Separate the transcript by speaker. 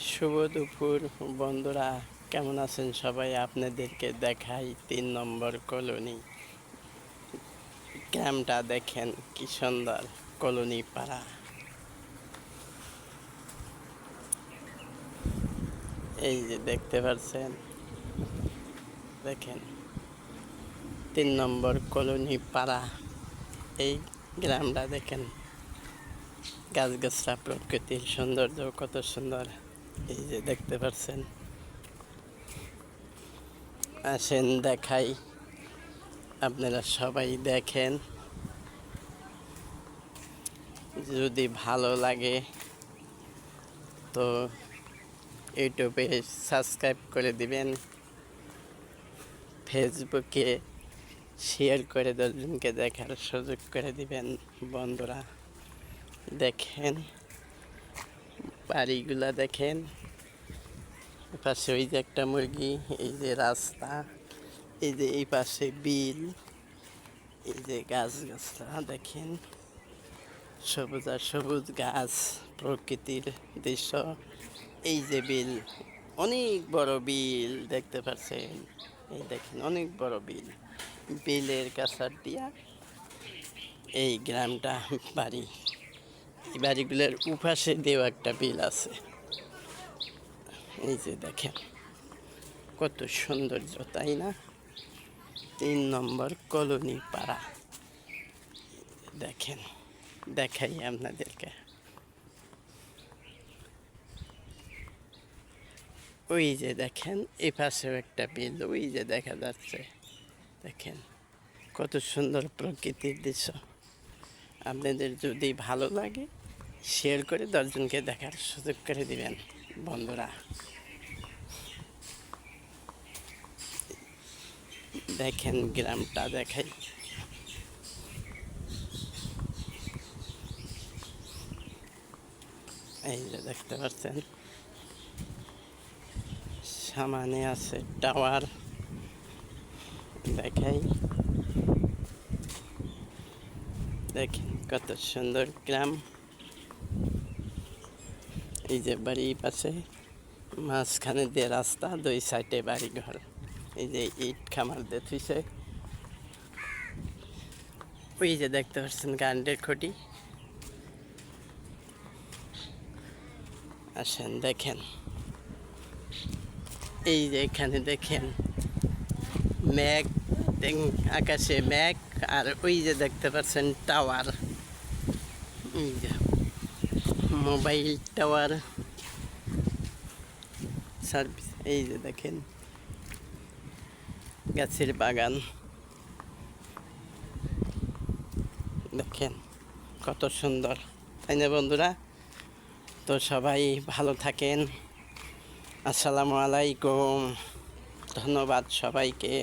Speaker 1: শুভ দুপুর বন্ধুরা, কেমন আছেন সবাই? আপনাদেরকে দেখাই 3 নম্বর কলোনি। গ্রামটা দেখেন কি সুন্দর, কলোনি পাড়া। এই যে দেখতে পাচ্ছেন, দেখেন 3 নম্বর কলোনি পাড়া। এই গ্রামটা দেখেন, গাছগাছরা, প্রকৃতির সৌন্দর্য কত সুন্দর। এই যে দেখতে পাচ্ছেন, আসেন দেখাই, আপনারা সবাই দেখেন। যদি ভালো লাগে তো ইউটিউবে সাবস্ক্রাইব করে দিবেন, ফেসবুকে শেয়ার করে 10জনকে দেখার সুযোগ করে দিবেন। বন্ধুরা দেখেন, বাড়িগুলা দেখেন, পাশে ওই যে একটা মুরগি, এই যে রাস্তা, এই যে এই পাশে বিল, এই যে গাছগাছরা দেখেন, সবুজ আর সবুজ গাছ, প্রকৃতির দৃশ্য। এই যে বিল, অনেক বড় বিল দেখতে পাচ্ছেন। এই দেখেন অনেক বড় বিল, বিলের কাছার দিয়া এই গ্রামটা বাড়ি। এই বাড়িগুলোর উপাশে দিয়েও একটা বিল আছে। এই যে দেখেন কত সৌন্দর্য, তাই না? 3 নম্বর কলোনি পাড়া। দেখেন, দেখাই আপনাদেরকে। ওই যে দেখেন এই পাশেও একটা বিল, ওই যে দেখা যাচ্ছে। দেখেন কত সুন্দর প্রকৃতির দৃশ্য। আপনাদের যদি ভালো লাগে শেয়ার করে 10জনকে দেখার সুযোগ করে দিবেন বন্ধুরা। দেখেন গ্রামটা দেখাই। এই যে দেখতে পাচ্ছেন, সামনে আছে টাওয়ার, দেখাই। দেখেন কত সুন্দর গ্রাম। এই যে বাড়ি পাশে, মাঝখানে দিয়ে রাস্তা, 2 সাইডে বাড়ি ঘর। এই যে ইট খামার দিয়ে থুইছে। ওই যে দেখতে পাচ্ছেন কারেন্টের খুঁটি। আসেন দেখেন, এই যে এখানে দেখেন মেঘ, আকাশে মেঘ, আর ওই যে দেখতে পাচ্ছেন টাওয়ার, এই যে মোবাইল টাওয়ার সার্ভিস। এই যে দেখেন গাছের বাগান, দেখেন কত সুন্দর, তাই না বন্ধুরা? তো সবাই ভালো থাকেন। আসসালামু আলাইকুম, ধন্যবাদ সবাইকে।